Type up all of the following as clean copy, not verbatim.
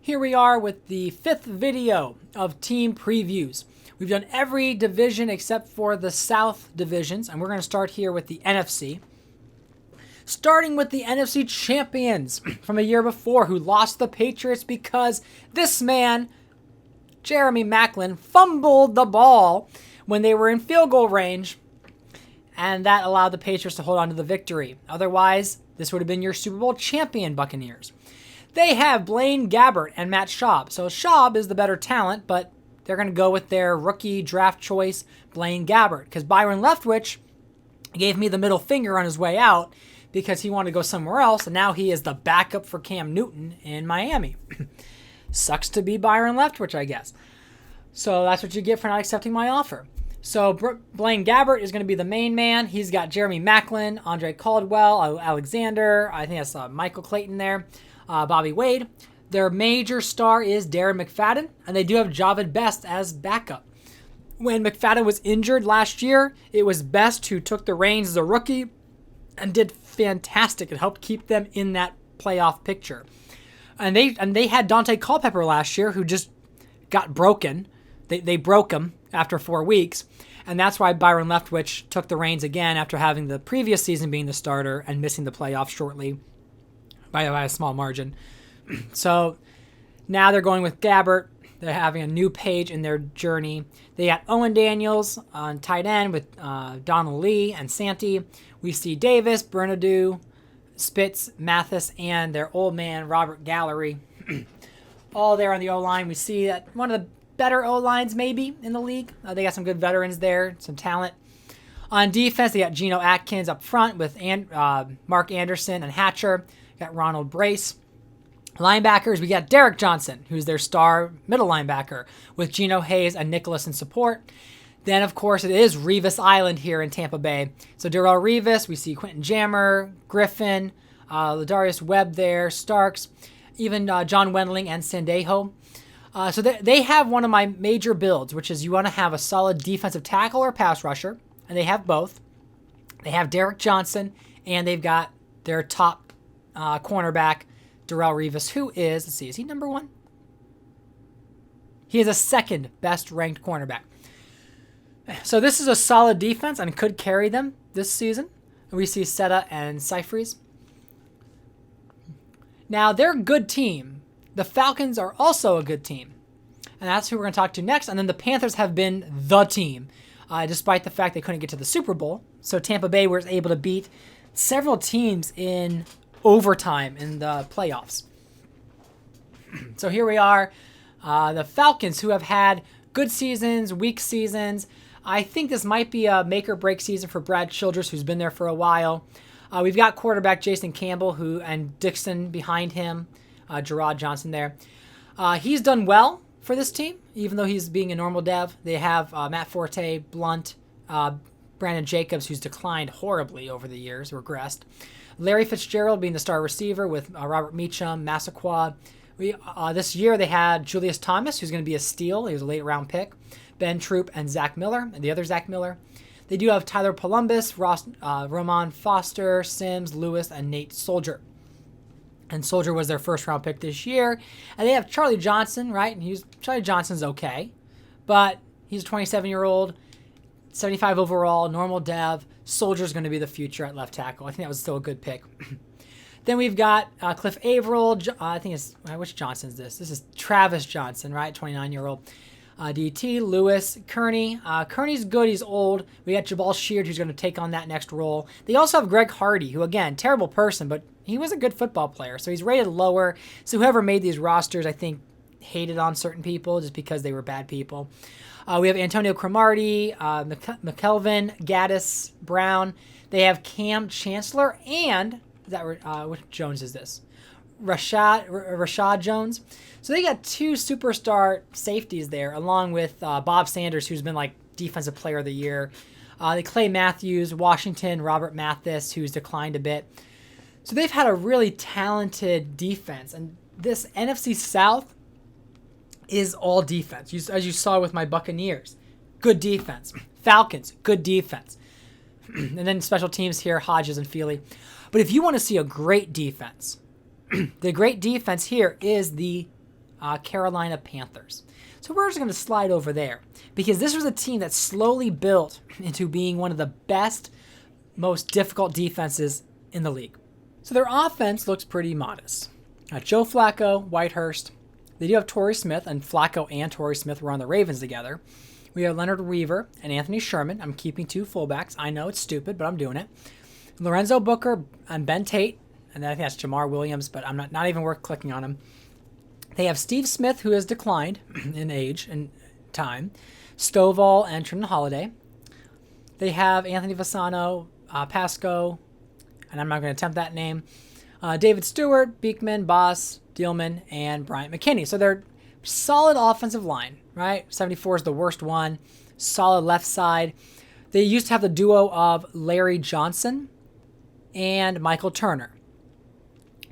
Here we are with the 5th video of team previews. We've done every division except for the South divisions, and we're going to start here with the NFC. Starting with the NFC champions from a year before who lost the Patriots because this man, Jeremy Maclin, fumbled the ball when they were in field goal range, and that allowed the Patriots to hold on to the victory. Otherwise, this would have been your Super Bowl champion Buccaneers. They have Blaine Gabbert and Matt Schaub. So Schaub is the better talent, but they're going to go with their rookie draft choice, Blaine Gabbert, because Byron Leftwich gave me the middle finger on his way out because he wanted to go somewhere else, and now he is the backup for Cam Newton in Miami. Sucks to be Byron Leftwich, I guess. So that's what you get for not accepting my offer. So Blaine Gabbert is going to be the main man. He's got Jeremy Maclin, Andre Caldwell, Alexander. I think that's Michael Clayton there. Bobby Wade. Their major star is Darren McFadden, and they do have Javid Best as backup. When McFadden was injured last year, it was Best who took the reins as a rookie and did fantastic. It helped keep them in that playoff picture. And they had Dante Culpepper last year who just got broken. They broke him after 4 weeks, and that's why Byron Leftwich took the reins again after having the previous season being the starter and missing the playoffs shortly by a small margin. So now they're going with Gabbert. They're having a new page in their journey. They got Owen Daniels on tight end with Donald Lee and Santi. We see Davis, Bernardo, Spitz, Mathis, and their old man, Robert Gallery. All there on the O-line. We see that one of the better O-lines maybe in the league. They got some good veterans there, some talent. On defense, they got Geno Atkins up front with Mark Anderson and Hatcher. Got Ronald Brace. Linebackers, we got Derek Johnson, who's their star middle linebacker, with Geno Hayes and Nicholas in support. Then, of course, it is Revis Island here in Tampa Bay. So Darrelle Revis, we see Quentin Jammer, Griffin, Ladarius Webb there, Starks, even John Wendling and Sandejo. So they have one of my major builds, which is you want to have a solid defensive tackle or pass rusher, and they have both. They have Derek Johnson, and they've got their top cornerback, Darrelle Revis, who is, let's see, is he number one? He is a second best ranked cornerback. So this is a solid defense and could carry them this season. We see Seta and Seifries. Now, they're a good team. The Falcons are also a good team. And that's who we're going to talk to next. And then the Panthers have been the team, despite the fact they couldn't get to the Super Bowl. So Tampa Bay was able to beat several teams in overtime in the playoffs. So here we are. The Falcons, who have had good seasons, weak seasons. I think this might be a make or break season for Brad Childress, who's been there for a while. We've got quarterback Jason Campbell and Dixon behind him, Gerard Johnson there. He's done well for this team, even though he's being a normal dev. They have Matt Forte, Blunt, Brandon Jacobs, who's declined horribly over the years, regressed. Larry Fitzgerald being the star receiver with Robert Meacham, Massaquoi. This year they had Julius Thomas, who's going to be a steal. He was a late round pick. Ben Troop and Zach Miller, and the other Zach Miller. They do have Tyler Columbus, Roman Foster, Sims, Lewis, and Nate Soldier. And Soldier was their first round pick this year. And they have Charlie Johnson, right? And Charlie Johnson's okay, but he's a 27-year-old, 75 overall, normal dev. Soldier's going to be the future at left tackle. I think that was still a good pick. Then we've got Cliff Averill. I think it's, which Johnson is this? This is Travis Johnson, right? 29-year-old. DT, Lewis, Kearney. Kearney's good. He's old. We got Jabal Sheard, who's going to take on that next role. They also have Greg Hardy, who, again, terrible person, but he was a good football player. So he's rated lower. So whoever made these rosters, I think, hated on certain people just because they were bad people. We have Antonio Cromartie, McKelvin, Gaddis, Brown. They have Cam Chancellor and what Jones is this? Rashad Jones. So they got two superstar safeties there, along with Bob Sanders, who's been like defensive player of the year. Clay Matthews, Washington, Robert Mathis, who's declined a bit. So they've had a really talented defense, and this NFC South is all defense. As you saw with my Buccaneers, good defense. Falcons, good defense. And then special teams here, Hodges and Feely. But if you want to see a great defense, the great defense here is the Carolina Panthers. So we're just going to slide over there because this was a team that slowly built into being one of the best, most difficult defenses in the league. So their offense looks pretty modest. Joe Flacco, Whitehurst. They do have Torrey Smith, and Flacco and Torrey Smith were on the Ravens together. We have Leonard Weaver and Anthony Sherman. I'm keeping 2 fullbacks. I know it's stupid, but I'm doing it. Lorenzo Booker and Ben Tate, and then I think that's Jamar Williams, but I'm not even worth clicking on him. They have Steve Smith, who has declined in age and time, Stovall and Trenton Holiday. They have Anthony Fasano, Pasco, and I'm not going to attempt that name, David Stewart, Beekman, Boss, Dealman, and Bryant McKinney. So they're solid offensive line, right? 74 is the worst one. Solid left side. They used to have the duo of Larry Johnson and Michael Turner.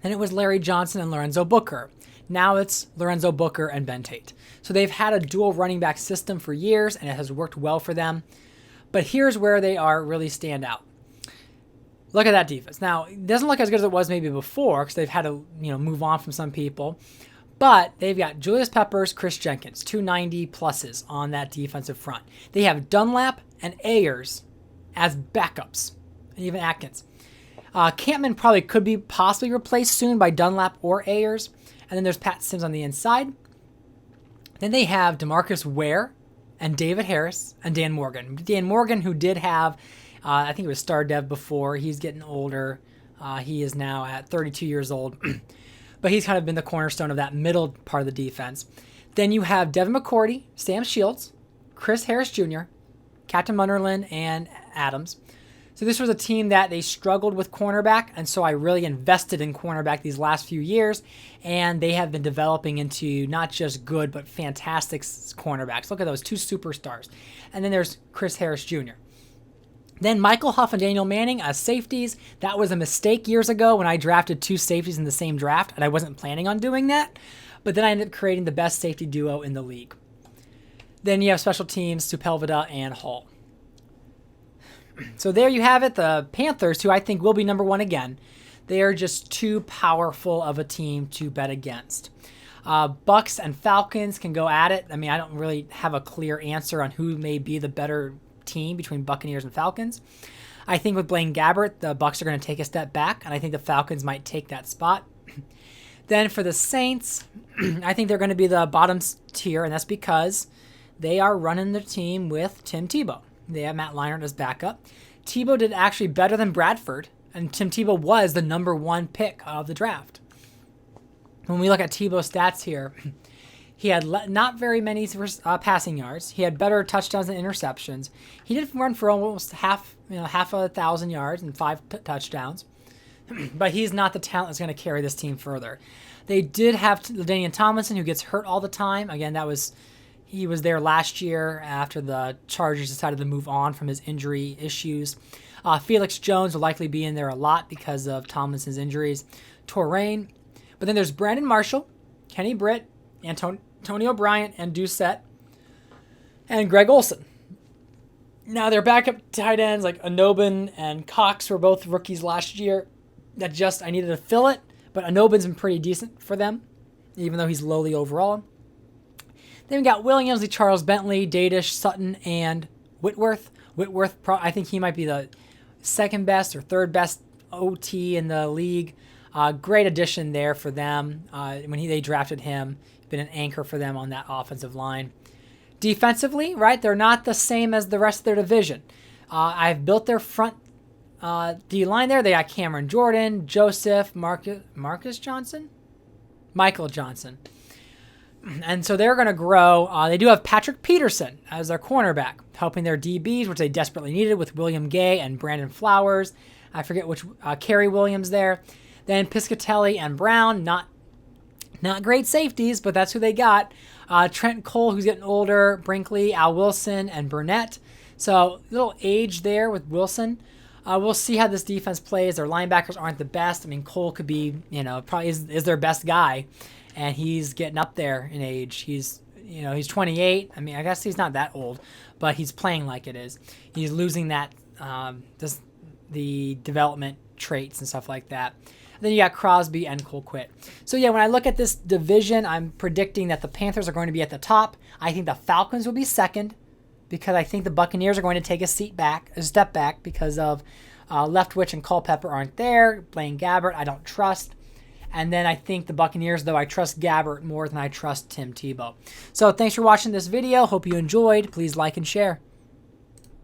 Then it was Larry Johnson and Lorenzo Booker. Now it's Lorenzo Booker and Ben Tate. So they've had a dual running back system for years, and it has worked well for them. But here's where they are really stand out. Look at that defense. Now, it doesn't look as good as it was maybe before because they've had to move on from some people. But they've got Julius Peppers, Chris Jenkins, 290 pluses on that defensive front. They have Dunlap and Ayers as backups, and even Atkins. Campman probably could be possibly replaced soon by Dunlap or Ayers. And then there's Pat Sims on the inside. Then they have DeMarcus Ware and David Harris and Dan Morgan. Dan Morgan, who did have, I think it was star dev before. He's getting older. He is now at 32 years old. But he's kind of been the cornerstone of that middle part of the defense. Then you have Devin McCourty, Sam Shields, Chris Harris Jr., Captain Munderland, and Adams. So this was a team that they struggled with cornerback, and so I really invested in cornerback these last few years, and they have been developing into not just good, but fantastic cornerbacks. Look at those 2 superstars. And then there's Chris Harris Jr. Then Michael Huff and Daniel Manning as safeties. That was a mistake years ago when I drafted 2 safeties in the same draft, and I wasn't planning on doing that. But then I ended up creating the best safety duo in the league. Then you have special teams, Sepulveda and Hall. So there you have it, the Panthers, who I think will be number 1 again. They are just too powerful of a team to bet against. Bucks and Falcons can go at it. I mean, I don't really have a clear answer on who may be the better team between Buccaneers and Falcons. I think with Blaine Gabbert, the Bucks are going to take a step back, and I think the Falcons might take that spot. Then for the Saints, I think they're going to be the bottom tier, and that's because they are running the team with Tim Tebow. They have Matt Leinart as backup. Tebow did actually better than Bradford, and Tim Tebow was the number 1 pick of the draft. When we look at Tebow's stats here, he had not very many passing yards. He had better touchdowns than interceptions. He did run for almost half 1,000 yards and 5 touchdowns, but he's not the talent that's going to carry this team further. They did have LaDainian Tomlinson, who gets hurt all the time. Again, he was there last year after the Chargers decided to move on from his injury issues. Felix Jones will likely be in there a lot because of Tomlinson's injuries. Torrain. But then there's Brandon Marshall, Kenny Britt, Antonio Bryant, and Doucette, and Greg Olson. Now, their backup tight ends like Anobin and Cox were both rookies last year. I needed to fill it, but Anobin's been pretty decent for them, even though he's lowly overall. Then we got Williams, Charles Bentley, Dadish, Sutton, and Whitworth. I think he might be the 2nd best or 3rd best OT in the league. Great addition there for them. When they drafted him, been an anchor for them on that offensive line. Defensively, right, they're not the same as the rest of their division. I've built their front D-line there. They got Cameron Jordan, Joseph, Michael Johnson. And so they're going to grow. They do have Patrick Peterson as their cornerback, helping their DBs, which they desperately needed with William Gay and Brandon Flowers. I forget which, Kerry Williams there. Then Piscatelli and Brown, not great safeties, but that's who they got. Trent Cole, who's getting older, Brinkley, Al Wilson, and Burnett. So little age there with Wilson. We'll see how this defense plays. Their linebackers aren't the best. I mean, Cole could be, probably is their best guy. And he's getting up there in age. He's 28. I mean, I guess he's not that old, but he's playing like it is. He's losing that, the development traits and stuff like that. Then you got Crosby and Colquitt. So yeah, when I look at this division, I'm predicting that the Panthers are going to be at the top. I think the Falcons will be second because I think the Buccaneers are going to take a step back because of Leftwich and Culpepper aren't there. Blaine Gabbert, I don't trust. And then I think the Buccaneers, though, I trust Gabbert more than I trust Tim Tebow. So thanks for watching this video. Hope you enjoyed. Please like and share.